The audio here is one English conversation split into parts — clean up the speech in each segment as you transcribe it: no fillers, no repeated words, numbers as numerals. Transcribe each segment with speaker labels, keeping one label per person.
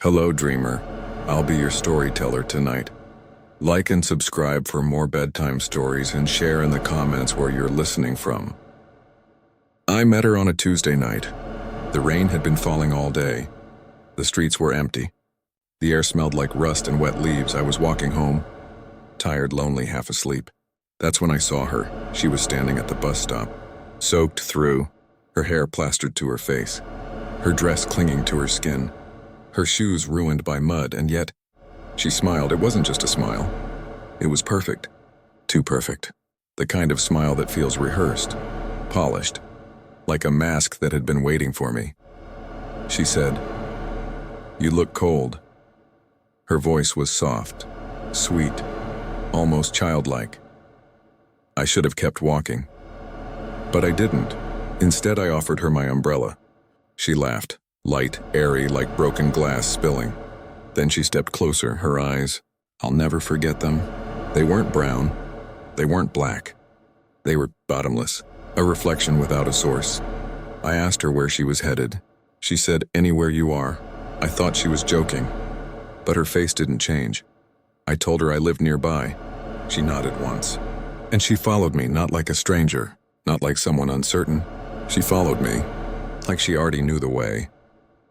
Speaker 1: Hello, dreamer. I'll be your storyteller tonight. Like and subscribe for more bedtime stories and share in the comments where you're listening from. I met her on a Tuesday night. The rain had been falling all day. The streets were empty. The air smelled like rust and wet leaves. I was walking home, tired, lonely, half asleep. That's when I saw her. She was standing at the bus stop, soaked through, her hair plastered to her face, her dress clinging to her skin, her shoes ruined by mud, and yet she smiled. It wasn't just a smile. It was perfect. Too perfect. The kind of smile that feels rehearsed, polished, like a mask that had been waiting for me. She said, "You look cold." Her voice was soft, sweet, almost childlike. I should have kept walking, but I didn't. Instead, I offered her my umbrella. She laughed, light, airy, like broken glass spilling. Then she stepped closer, her eyes. I'll never forget them. They weren't brown. They weren't black. They were bottomless, a reflection without a source. I asked her where she was headed. She said, "Anywhere you are." I thought she was joking, but her face didn't change. I told her I lived nearby. She nodded once. And she followed me, not like a stranger, not like someone uncertain. She followed me, like she already knew the way.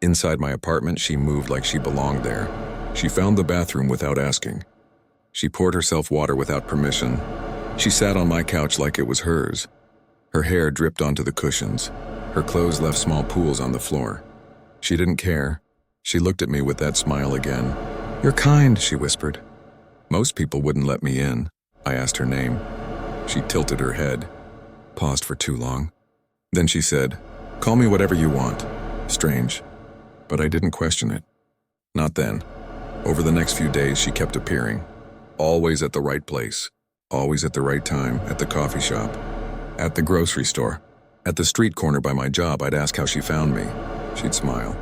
Speaker 1: Inside my apartment, she moved like she belonged there. She found the bathroom without asking. She poured herself water without permission. She sat on my couch like it was hers. Her hair dripped onto the cushions. Her clothes left small pools on the floor. She didn't care. She looked at me with that smile again. "You're kind," she whispered. "Most people wouldn't let me in." I asked her name. She tilted her head, paused for too long. Then she said, "Call me whatever you want." Strange, but I didn't question it. Not then. Over the next few days, she kept appearing. Always at the right place. Always at the right time, at the coffee shop, at the grocery store, at the street corner by my job. I'd ask how she found me. She'd smile.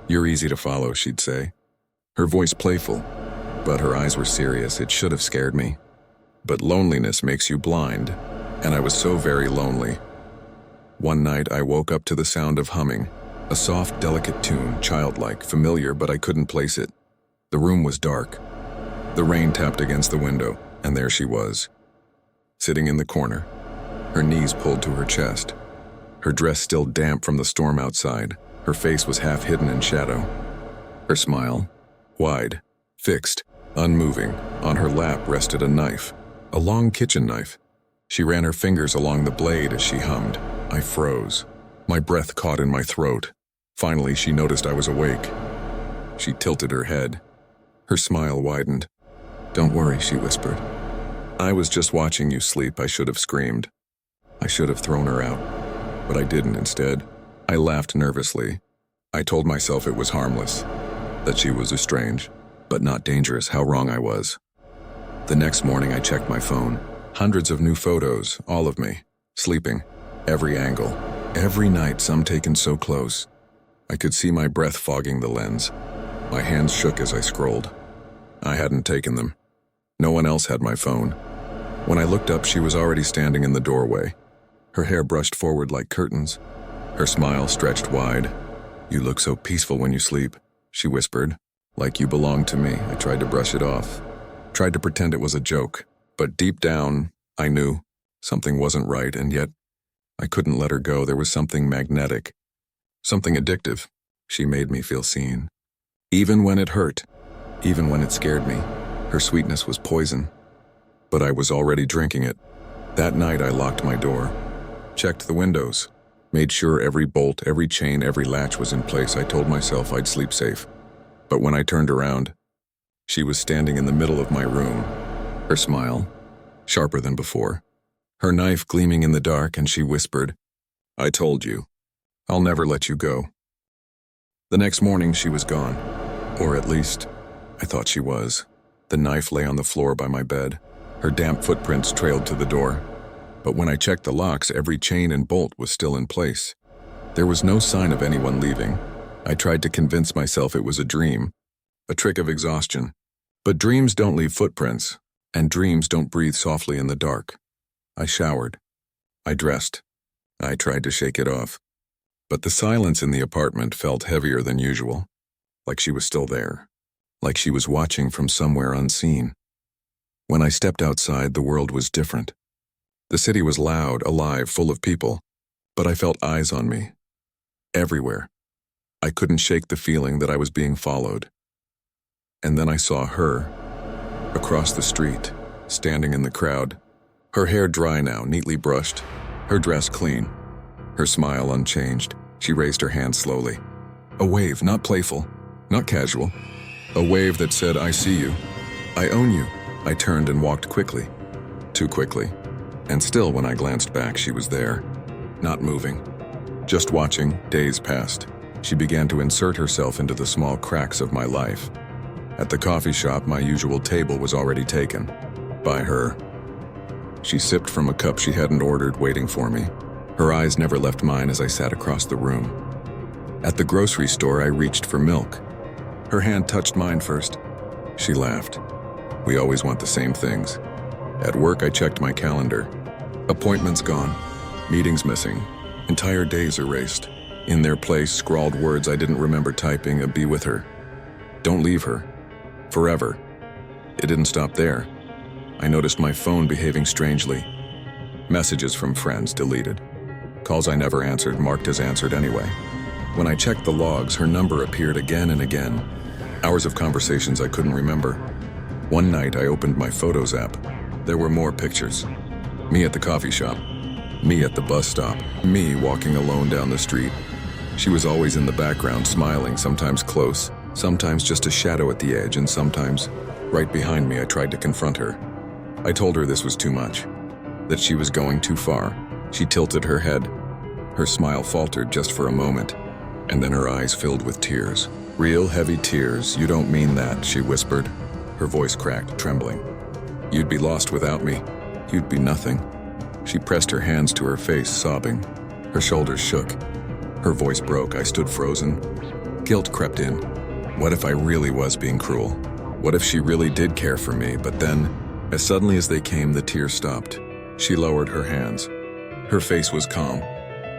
Speaker 1: "You're easy to follow," she'd say. Her voice playful, but her eyes were serious. It should have scared me. But loneliness makes you blind, and I was so very lonely. One night I woke up to the sound of humming, a soft, delicate tune, childlike, familiar, but I couldn't place it. The room was dark. The rain tapped against the window, and there she was, sitting in the corner, her knees pulled to her chest, her dress still damp from the storm outside. Her face was half hidden in shadow. Her smile, wide, fixed, unmoving. On her lap rested a knife, a long kitchen knife. She ran her fingers along the blade as she hummed. I froze. My breath caught in my throat. Finally, she noticed I was awake. She tilted her head. Her smile widened. "Don't worry," she whispered. "I was just watching you sleep." I should have screamed. I should have thrown her out, but I didn't. Instead, I laughed nervously. I told myself it was harmless, that she was strange, but not dangerous. How wrong I was. The next morning, I checked my phone. Hundreds of new photos, all of me, sleeping, every angle, every night, some taken so close. I could see my breath fogging the lens. My hands shook as I scrolled. I hadn't taken them. No one else had my phone. When I looked up, she was already standing in the doorway. Her hair brushed forward like curtains. Her smile stretched wide. "You look so peaceful when you sleep," she whispered. "Like you belong to me." I tried to brush it off. Tried to pretend it was a joke. But deep down, I knew something wasn't right, and yet I couldn't let her go. There was something magnetic, something addictive. She made me feel seen. Even when it hurt, even when it scared me, her sweetness was poison. But I was already drinking it. That night I locked my door, checked the windows, made sure every bolt, every chain, every latch was in place. I told myself I'd sleep safe. But when I turned around, she was standing in the middle of my room, her smile sharper than before, her knife gleaming in the dark, and she whispered, "I told you. I'll never let you go." The next morning she was gone, or at least I thought she was. The knife lay on the floor by my bed. Her damp footprints trailed to the door. But when I checked the locks, every chain and bolt was still in place. There was no sign of anyone leaving. I tried to convince myself it was a dream, a trick of exhaustion. But dreams don't leave footprints, and dreams don't breathe softly in the dark. I showered. I dressed. I tried to shake it off. But the silence in the apartment felt heavier than usual. like she was still there, like she was watching from somewhere unseen. When I stepped outside, the world was different. The city was loud, alive, full of people, but I felt eyes on me. Everywhere. I couldn't shake the feeling that I was being followed. And then I saw her, across the street, standing in the crowd. Her hair dry now, neatly brushed, her dress clean, her smile unchanged. She raised her hand slowly. A wave, not playful, not casual. A wave that said, "I see you. I own you." I turned and walked quickly. Too quickly. And still, when I glanced back, she was there, not moving. Just watching. Days passed. She began to insert herself into the small cracks of my life. At the coffee shop, my usual table was already taken. By her. She sipped from a cup she hadn't ordered, waiting for me. Her eyes never left mine as I sat across the room. At the grocery store, I reached for milk. Her hand touched mine first. She laughed. We always want the same things. At work, I checked my calendar. Appointments gone. Meetings missing. Entire days erased. In their place, scrawled words I didn't remember typing, a "be with her." Don't leave her. Forever. It didn't stop there. I noticed my phone behaving strangely. Messages from friends deleted. Calls I never answered marked as answered anyway. When I checked the logs, her number appeared again and again. Hours of conversations I couldn't remember. One night I opened my Photos app. There were more pictures. Me at the coffee shop. Me at the bus stop. Me walking alone down the street. She was always in the background, smiling, sometimes close, sometimes just a shadow at the edge, and sometimes right behind me. I tried to confront her. I told her this was too much, that she was going too far. She tilted her head. Her smile faltered just for a moment, and then her eyes filled with tears. Real heavy tears. "You don't mean that," she whispered. Her voice cracked, trembling. "You'd be lost without me. You'd be nothing." She pressed her hands to her face, sobbing. Her shoulders shook. Her voice broke. I stood frozen. Guilt crept in. What if I really was being cruel? What if she really did care for me? But then, as suddenly as they came, the tears stopped. She lowered her hands. Her face was calm.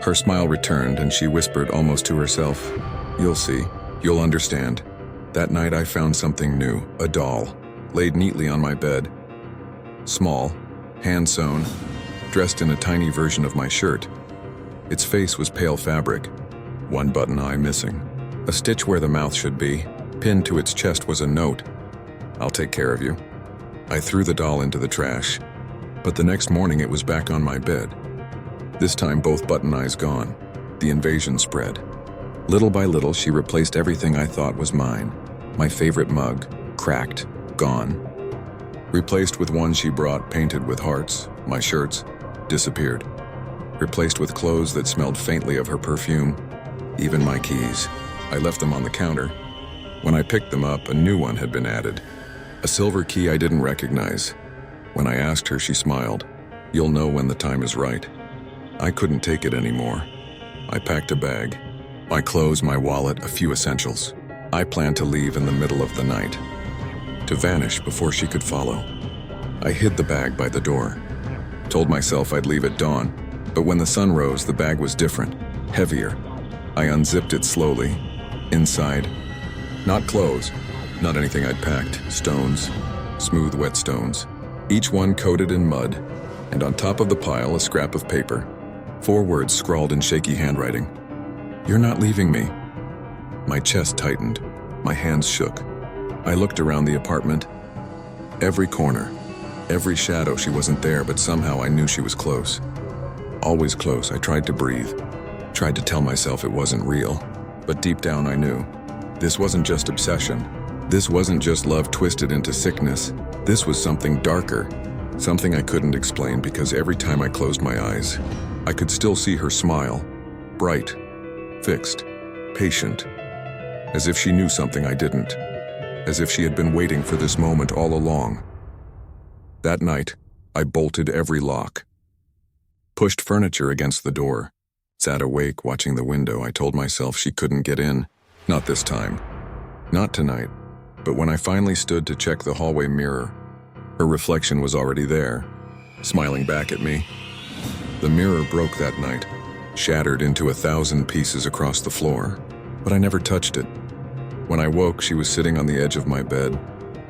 Speaker 1: Her smile returned, and she whispered almost to herself, "You'll see. You'll understand." That night I found something new, a doll, laid neatly on my bed. Small, hand-sewn, dressed in a tiny version of my shirt. Its face was pale fabric, one button eye missing. A stitch where the mouth should be. Pinned to its chest was a note. "I'll take care of you." I threw the doll into the trash, but the next morning it was back on my bed. This time both button eyes gone. The invasion spread. Little by little, she replaced everything I thought was mine. My favorite mug, cracked, gone. Replaced with one she brought painted with hearts. My shirts disappeared. Replaced with clothes that smelled faintly of her perfume. Even my keys. I left them on the counter. When I picked them up, a new one had been added. A silver key I didn't recognize. When I asked her, she smiled. "You'll know when the time is right." I couldn't take it anymore. I packed a bag. My clothes, my wallet, a few essentials. I planned to leave in the middle of the night. To vanish before she could follow. I hid the bag by the door. Told myself I'd leave at dawn, but when the sun rose, the bag was different, heavier. I unzipped it slowly. Inside, not clothes, not anything I'd packed, stones, smooth wet stones, each one coated in mud, and on top of the pile a scrap of paper. 4 words scrawled in shaky handwriting. "You're not leaving me." My chest tightened. My hands shook. I looked around the apartment. Every corner, every shadow. She wasn't there, but somehow I knew she was close. Always close. I tried to breathe. Tried to tell myself it wasn't real. But deep down I knew. This wasn't just obsession. This wasn't just love twisted into sickness. This was something darker. Something I couldn't explain, because every time I closed my eyes, I could still see her smile. Bright, fixed, patient. As if she knew something I didn't. As if she had been waiting for this moment all along. That night, I bolted every lock. Pushed furniture against the door. Sat awake, watching the window. I told myself she couldn't get in. Not this time. Not tonight. But when I finally stood to check the hallway mirror, her reflection was already there, smiling back at me. The mirror broke that night, shattered into 1,000 pieces across the floor, but I never touched it. When I woke, she was sitting on the edge of my bed,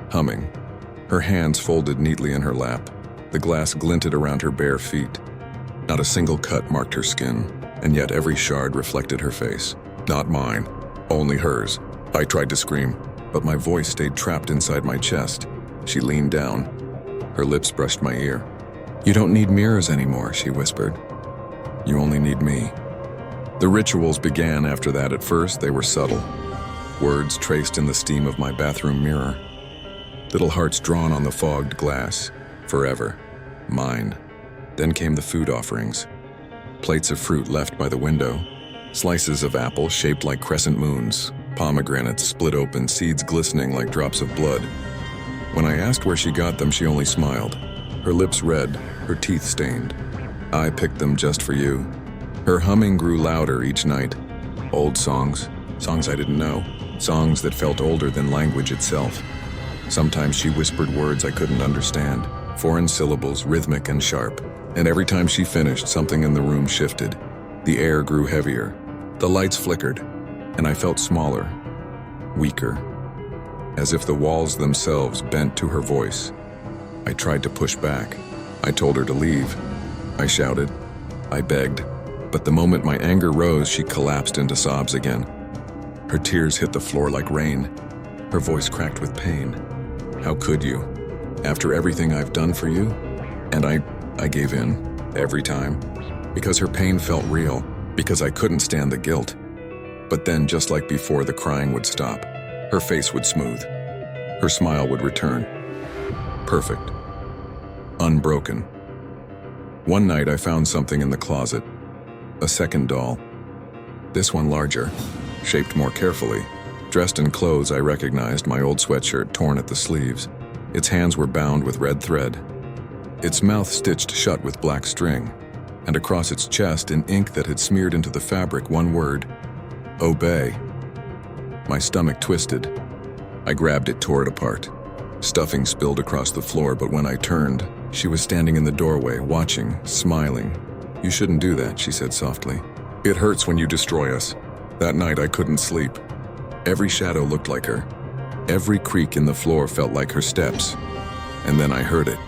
Speaker 1: humming, her hands folded neatly in her lap. The glass glinted around her bare feet. Not a single cut marked her skin, and yet every shard reflected her face. Not mine, only hers. I tried to scream, but my voice stayed trapped inside my chest. She leaned down. Her lips brushed my ear. "You don't need mirrors anymore," she whispered. "You only need me." The rituals began after that. At first, they were subtle. Words traced in the steam of my bathroom mirror. Little hearts drawn on the fogged glass. Forever. Mine. Then came the food offerings. Plates of fruit left by the window. Slices of apple shaped like crescent moons. Pomegranates split open, seeds glistening like drops of blood. When I asked where she got them, she only smiled. Her lips red, her teeth stained. "I picked them just for you." Her humming grew louder each night. Old songs, songs I didn't know, songs that felt older than language itself. Sometimes she whispered words I couldn't understand, foreign syllables, rhythmic and sharp. And every time she finished, something in the room shifted. The air grew heavier. The lights flickered, and I felt smaller, weaker, as if the walls themselves bent to her voice. I tried to push back. I told her to leave. I shouted. I begged. But the moment my anger rose, she collapsed into sobs again. Her tears hit the floor like rain. Her voice cracked with pain. "How could you? After everything I've done for you?" And I gave in, every time. Because her pain felt real. Because I couldn't stand the guilt. But then, just like before, the crying would stop. Her face would smooth. Her smile would return. Perfect. Unbroken. One night I found something in the closet. A second doll. This one larger, shaped more carefully. Dressed in clothes I recognized, my old sweatshirt torn at the sleeves. Its hands were bound with red thread. Its mouth stitched shut with black string. And across its chest, in ink that had smeared into the fabric, one word: obey. My stomach twisted. I grabbed it, tore it apart. Stuffing spilled across the floor, but when I turned, she was standing in the doorway, watching, smiling. "You shouldn't do that," she said softly. "It hurts when you destroy us." That night I couldn't sleep. Every shadow looked like her. Every creak in the floor felt like her steps. And then I heard it.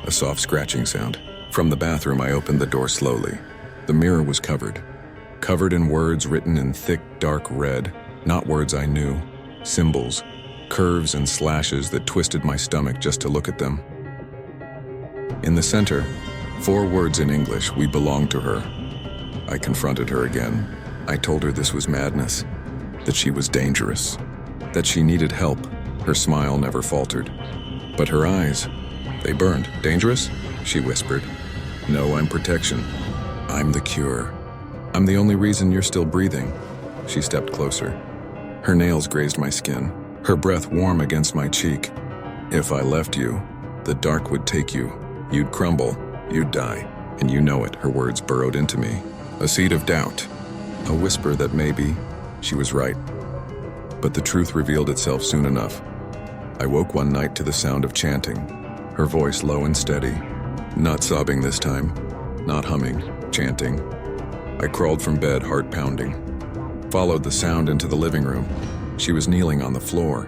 Speaker 1: A soft scratching sound. From the bathroom, I opened the door slowly. The mirror was covered. Covered in words written in thick, dark red. Not words I knew. Symbols. Curves and slashes that twisted my stomach just to look at them. In the center, 4 words in English: "We belong to her." I confronted her again. I told her this was madness. That she was dangerous. That she needed help. Her smile never faltered. But her eyes, they burned. "Dangerous?" she whispered. "No, I'm protection. I'm the cure. I'm the only reason you're still breathing." She stepped closer. Her nails grazed my skin, her breath warm against my cheek. "If I left you, the dark would take you. You'd crumble, you'd die, and you know it." Her words burrowed into me. A seed of doubt, a whisper that maybe she was right. But the truth revealed itself soon enough. I woke one night to the sound of chanting, her voice low and steady. Not sobbing this time, not humming, chanting. I crawled from bed, heart pounding. Followed the sound into the living room. She was kneeling on the floor.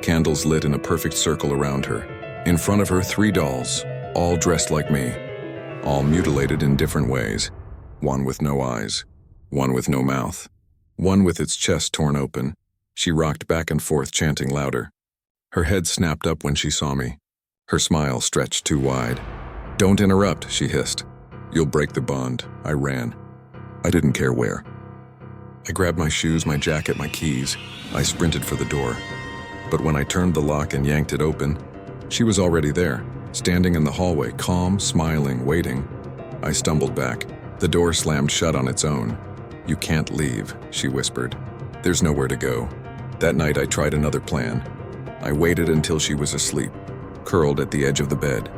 Speaker 1: Candles lit in a perfect circle around her. In front of her, 3 dolls, all dressed like me. All mutilated in different ways. One with no eyes. One with no mouth. One with its chest torn open. She rocked back and forth, chanting louder. Her head snapped up when she saw me. Her smile stretched too wide. "Don't interrupt," she hissed. "You'll break the bond." I ran. I didn't care where. I grabbed my shoes, my jacket, my keys. I sprinted for the door. But when I turned the lock and yanked it open, she was already there, standing in the hallway, calm, smiling, waiting. I stumbled back. The door slammed shut on its own. "You can't leave," she whispered. "There's nowhere to go." That night I tried another plan. I waited until she was asleep, curled at the edge of the bed.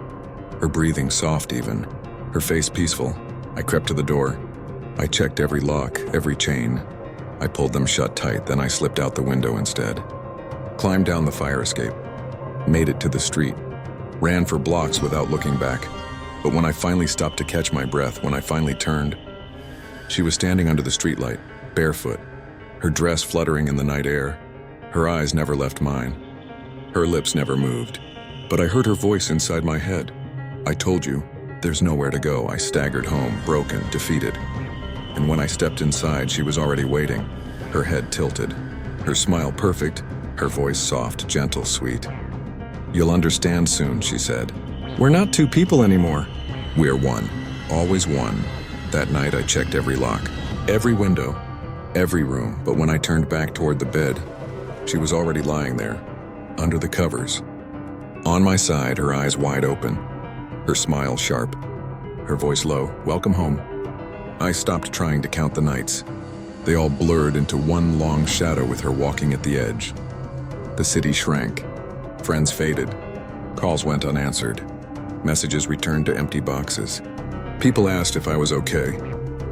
Speaker 1: Her breathing soft even, her face peaceful. I crept to the door. I checked every lock, every chain. I pulled them shut tight, then I slipped out the window instead. Climbed down the fire escape. Made it to the street. Ran for blocks without looking back. But when I finally stopped to catch my breath, when I finally turned, she was standing under the streetlight, barefoot, her dress fluttering in the night air. Her eyes never left mine. Her lips never moved. But I heard her voice inside my head. I told you, there's nowhere to go. I staggered home, broken, defeated. And when I stepped inside, she was already waiting, her head tilted, her smile perfect, her voice soft, gentle, sweet. You'll understand soon, she said. We're not two people anymore. We're one, always one. That night I checked every lock, every window, every room, but when I turned back toward the bed, she was already lying there, under the covers. On my side, her eyes wide open, her smile sharp, her voice low, welcome home. I stopped trying to count the nights. They all blurred into one long shadow with her walking at the edge. The city shrank. Friends faded. Calls went unanswered. Messages returned to empty boxes. People asked if I was okay.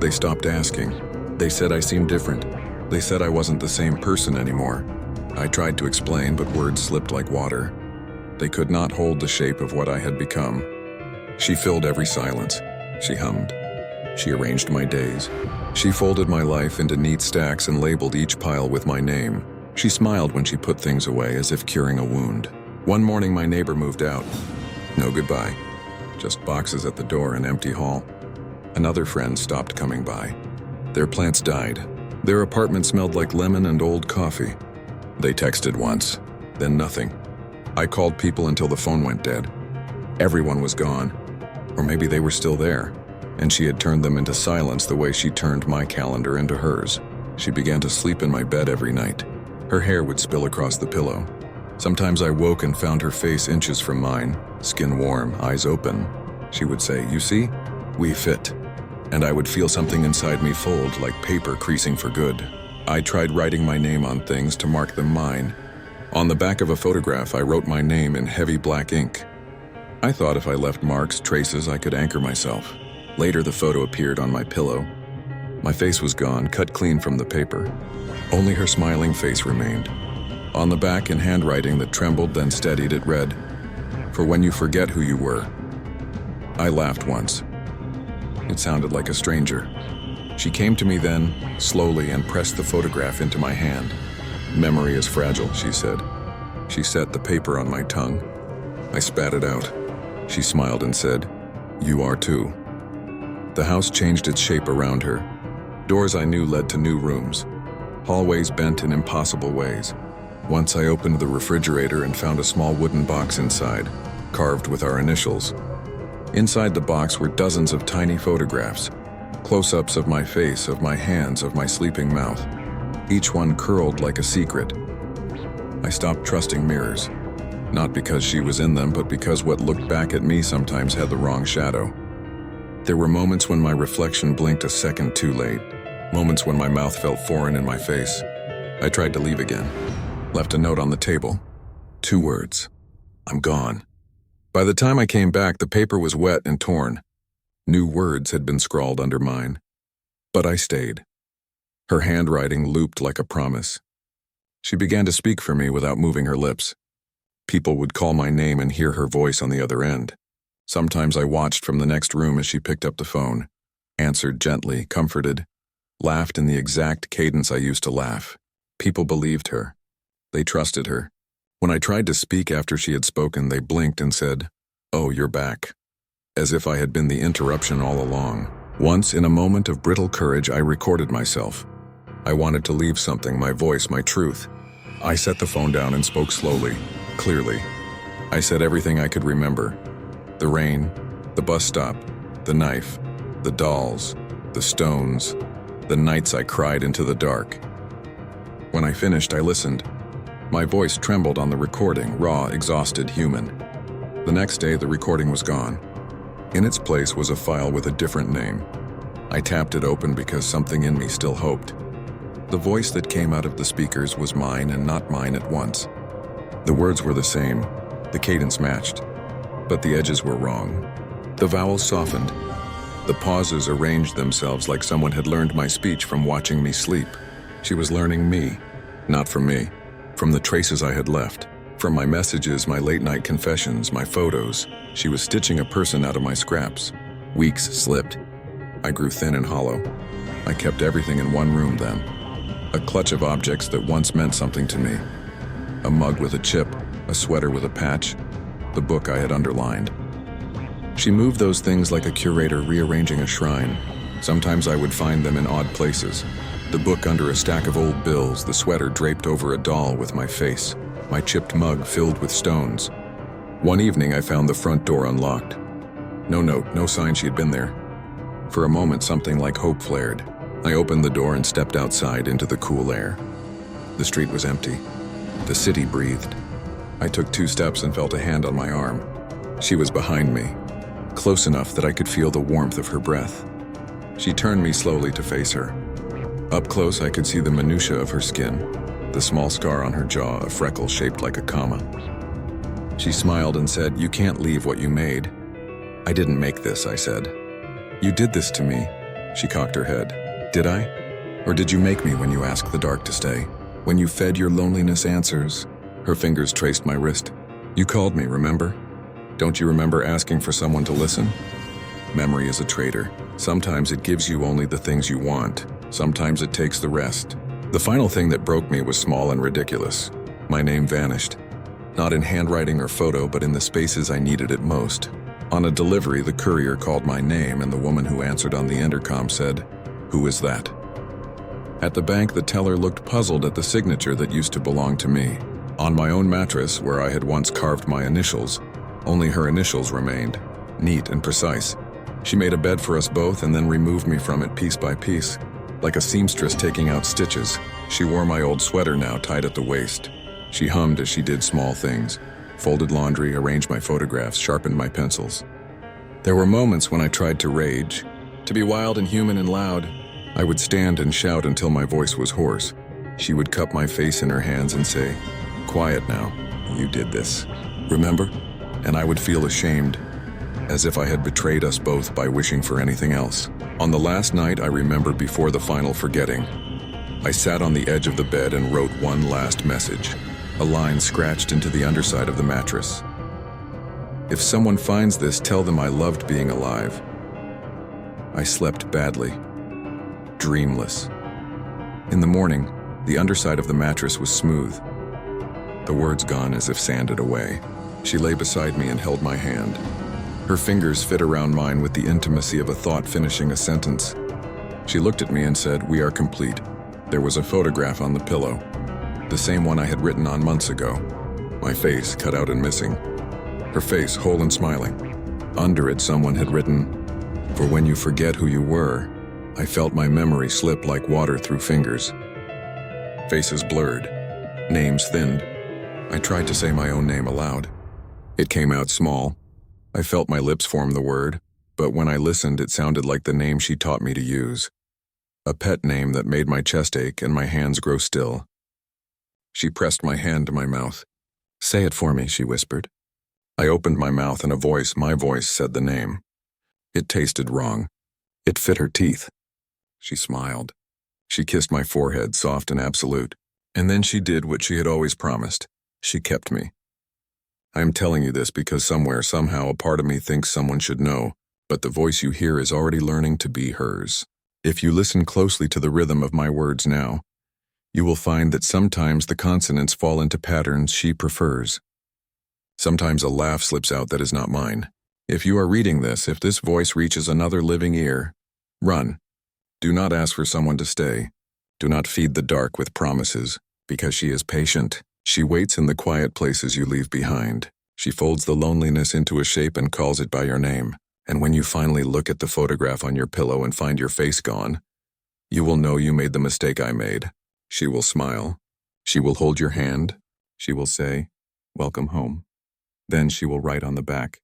Speaker 1: They stopped asking. They said I seemed different. They said I wasn't the same person anymore. I tried to explain, but words slipped like water. They could not hold the shape of what I had become. She filled every silence. She hummed. She arranged my days. She folded my life into neat stacks and labeled each pile with my name. She smiled when she put things away as if curing a wound. One morning my neighbor moved out. No goodbye. Just boxes at the door and empty hall. Another friend stopped coming by. Their plants died. Their apartment smelled like lemon and old coffee. They texted once, then nothing. I called people until the phone went dead. Everyone was gone. Or maybe they were still there, and she had turned them into silence the way she turned my calendar into hers. She began to sleep in my bed every night. Her hair would spill across the pillow. Sometimes I woke and found her face inches from mine, skin warm, eyes open. She would say, "You see? We fit." And I would feel something inside me fold like paper creasing for good. I tried writing my name on things to mark them mine. On the back of a photograph, I wrote my name in heavy black ink. I thought if I left marks, traces, I could anchor myself. Later, the photo appeared on my pillow. My face was gone, cut clean from the paper. Only her smiling face remained. On the back, in handwriting that trembled then steadied, it read, "For when you forget who you were." I laughed once. It sounded like a stranger. She came to me then, slowly, and pressed the photograph into my hand. "Memory is fragile," she said. She set the paper on my tongue. I spat it out. She smiled and said, "You are too." The house changed its shape around her. Doors I knew led to new rooms. Hallways bent in impossible ways. Once I opened the refrigerator and found a small wooden box inside, carved with our initials. Inside the box were dozens of tiny photographs, close-ups of my face, of my hands, of my sleeping mouth, each one curled like a secret. I stopped trusting mirrors, not because she was in them, but because what looked back at me sometimes had the wrong shadow. There were moments when my reflection blinked a second too late, moments when my mouth felt foreign in my face. I tried to leave again, left a note on the table. 2 words, "I'm gone." By the time I came back, the paper was wet and torn. New words had been scrawled under mine. But I stayed. Her handwriting looped like a promise. She began to speak for me without moving her lips. People would call my name and hear her voice on the other end. Sometimes I watched from the next room as she picked up the phone, answered gently, comforted, laughed in the exact cadence I used to laugh. People believed her. They trusted her. When I tried to speak after she had spoken, they blinked and said, "Oh, you're back," as if I had been the interruption all along. Once, in a moment of brittle courage, I recorded myself. I wanted to leave something, my voice, my truth. I set the phone down and spoke slowly, clearly. I said everything I could remember. The rain, the bus stop, the knife, the dolls, the stones, the nights I cried into the dark. When I finished, I listened. My voice trembled on the recording, raw, exhausted, human. The next day, the recording was gone. In its place was a file with a different name. I tapped it open because something in me still hoped. The voice that came out of the speakers was mine and not mine at once. The words were the same, the cadence matched, but the edges were wrong. The vowels softened. The pauses arranged themselves like someone had learned my speech from watching me sleep. She was learning me, not from me, from the traces I had left, from my messages, my late-night confessions, my photos. She was stitching a person out of my scraps. Weeks slipped. I grew thin and hollow. I kept everything in one room then. A clutch of objects that once meant something to me. A mug with a chip, a sweater with a patch, the book I had underlined. She moved those things like a curator rearranging a shrine. Sometimes I would find them in odd places. The book under a stack of old bills, the sweater draped over a doll with my face, my chipped mug filled with stones. One evening I found the front door unlocked. No note, no sign she had been there. For a moment something like hope flared. I opened the door and stepped outside into the cool air. The street was empty. The city breathed. I took 2 steps and felt a hand on my arm. She was behind me, close enough that I could feel the warmth of her breath. She turned me slowly to face her. Up close I could see the minutiae of her skin, the small scar on her jaw, a freckle shaped like a comma. She smiled and said, "You can't leave what you made." "I didn't make this," I said. "You did this to me." She cocked her head. "Did I? Or did you make me when you asked the dark to stay? When you fed your loneliness answers?" Her fingers traced my wrist. "You called me, remember? Don't you remember asking for someone to listen?" Memory is a traitor. Sometimes it gives you only the things you want. Sometimes it takes the rest. The final thing that broke me was small and ridiculous. My name vanished. Not in handwriting or photo, but in the spaces I needed it most. On a delivery, the courier called my name and the woman who answered on the intercom said, "Who is that?" At the bank, the teller looked puzzled at the signature that used to belong to me. On my own mattress, where I had once carved my initials, only her initials remained, neat and precise. She made a bed for us both and then removed me from it piece by piece, like a seamstress taking out stitches. She wore my old sweater now tied at the waist. She hummed as she did small things, folded laundry, arranged my photographs, sharpened my pencils. There were moments when I tried to rage, to be wild and human and loud. I would stand and shout until my voice was hoarse. She would cup my face in her hands and say, "Quiet now, you did this. Remember?" And I would feel ashamed, as if I had betrayed us both by wishing for anything else. On the last night I remember before the final forgetting, I sat on the edge of the bed and wrote one last message, a line scratched into the underside of the mattress. "If someone finds this, tell them I loved being alive." I slept badly, dreamless. In the morning, the underside of the mattress was smooth, the words gone as if sanded away. She lay beside me and held my hand. Her fingers fit around mine with the intimacy of a thought finishing a sentence. She looked at me and said, "We are complete." There was a photograph on the pillow, the same one I had written on months ago. My face cut out and missing. Her face whole and smiling. Under it someone had written, "For when you forget who you were." I felt my memory slip like water through fingers. Faces blurred, names thinned. I tried to say my own name aloud. It came out small. I felt my lips form the word, but when I listened it sounded like the name she taught me to use. A pet name that made my chest ache and my hands grow still. She pressed my hand to my mouth. "Say it for me," she whispered. I opened my mouth and my voice said the name. It tasted wrong. It fit her teeth. She smiled. She kissed my forehead, soft and absolute. And then she did what she had always promised. She kept me. I am telling you this because somewhere, somehow, a part of me thinks someone should know, but the voice you hear is already learning to be hers. If you listen closely to the rhythm of my words now, you will find that sometimes the consonants fall into patterns she prefers. Sometimes a laugh slips out that is not mine. If you are reading this, if this voice reaches another living ear, run. Do not ask for someone to stay. Do not feed the dark with promises, because she is patient. She waits in the quiet places you leave behind. She folds the loneliness into a shape and calls it by your name. And when you finally look at the photograph on your pillow and find your face gone, you will know you made the mistake I made. She will smile. She will hold your hand. She will say, "Welcome home." Then she will write on the back,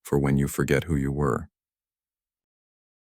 Speaker 1: "For when you forget who you were."